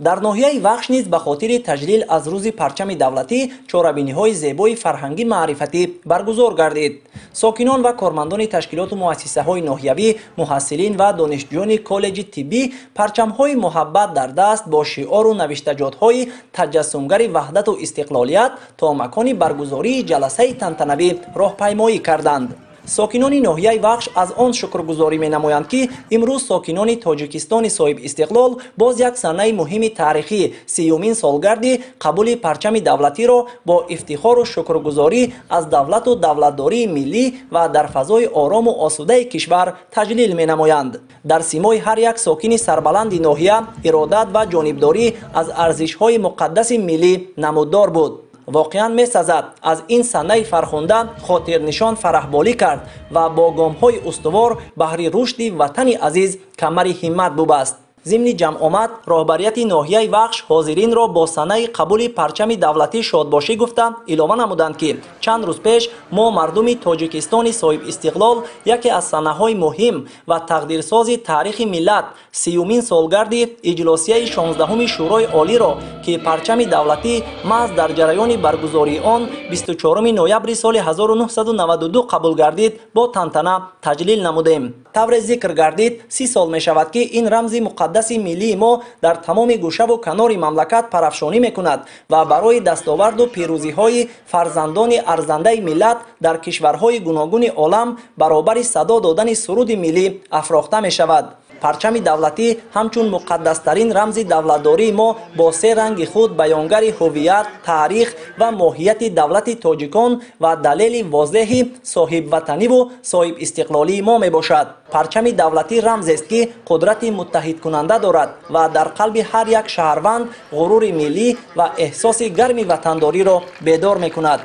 дар ноҳияи вахш низ ба хотири таҷлил аз рӯзи парчами давлатӣ чорабиниҳои зебои фарҳангӣ маърифатӣ баргузор гардид. сокинон ва кормандони ташкилоту муассисаҳои ноҳиявӣ, муҳассилин ва донишҷӯёни коллеҷи тиббӣ парчамҳои муҳаббат дар даст бо шиору навиштаҷотҳои таҷассумгари ваҳдату истиқлолият то макони баргузории ҷаласаи тантанавӣ роҳпаймоӣ карданд. сокинони ноҳияи вахш аз он шукргузорӣ менамоянд ки имрӯз сокинони тоҷикистони соҳибистиқлол боз як санаи муҳими таърихӣ сиюмин солгарди қабули парчами давлатиро бо ифтихору шукргузорӣ аз давлату давлатдории миллӣ ва дар фазои орому осудаи кишвар таҷлил менамоянд. дар симои ҳар як сокини сарбаланди ноҳия иродат ва ҷонибдорӣ аз арзишҳои муқаддаси миллӣ намуддор буд. воқеан месазад аз ин санаи фархонда хотирнишон фараҳболӣ кард ва бо гомҳои устувор баҳри рушди ватани азиз камари ҳиммат бубаст. зимни ҷамъомад роҳбарияти ноҳияи вахш ҳозиринро бо санаи қабули парчами давлатӣ шодбошӣ гуфта илова намуданд ки чанд рӯз пеш мо мардуми тоҷикистони соҳибистиқлол яке аз санаҳои муҳим ва тақдирсози таърихи миллат сиюмин солгарди иҷлосияи 16-уми шӯрои олиро ки парчами давлатӣ маҳз дар ҷараёни баргузории он 24 ноябри соли 1992 қабул гардид бо тантана таҷлил намудем. тавре зикр гардид 30 сол мешавад ки ин рамзи муқаддаси миллии мо дар тамоми гӯшаву канори мамлакат парафшонӣ мекунад ва барои дастоварду пирӯзиҳои фарзандони арзандаи миллат дар кишварҳои гуногуни олам баробари садо додани суруди миллӣ афрохта мешавад. парчами давлатӣ ҳамчун муқаддастарин рамзи давлатдории мо бо се ранги худ баёнгари ҳувият, таърих ва моҳияти давлати тоҷикон ва далели возеҳи соҳибватаниву соҳибистиқлолии мо мебошад. парчами давлатӣ рамзест ки қудрати муттаҳидкунанда дорад ва дар қалби ҳар як шаҳрванд ғурури миллӣ ва эҳсоси гарми ватандориро бедор мекунад.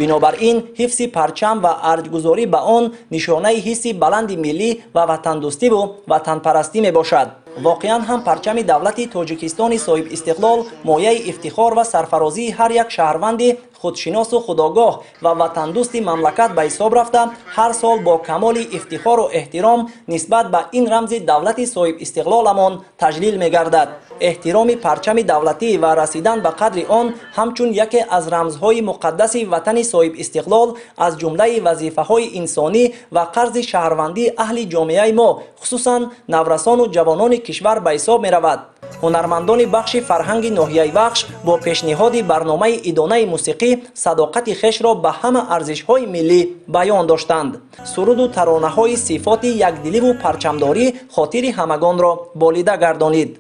бинобар ин ҳифзи парчам ва арҷгузорӣ ба он нишонаи ҳисси баланди миллӣ ва ватандӯстиву ватанпарастӣ мебошад. воқеан ҳам парчами давлати тоҷикистони соҳибистиқлол мояи ифтихор ва сарфарозии ҳар як шаҳрванди худшиносу худогоҳ ва ватандӯсти мамлакат ба ҳисоб рафта ҳар сол бо камоли ифтихору эҳтиром нисбат ба ин рамзи давлати соҳибистиқлоламон таҷлил мегардад. эҳтироми парчами давлатӣ ва расидан ба қадри он ҳамчун яке аз рамзҳои муқаддаси ватани соҳибистиқлол аз ҷумлаи вазифаҳои инсонӣ ва қарзи шаҳрвандии аҳли ҷомеаи мо хусусан наврасону ҷавонони кишвар ба ҳисоб меравад. ҳунармандони бахши фарҳанги ноҳияи вахш бо пешниҳоди барномаи идонаи мусиқӣ садоқати хешро ба ҳама арзишҳои миллӣ баён доштанд. суруду таронаҳои сифоти якдиливу парчамдорӣ хотири ҳамагонро болида гардонид.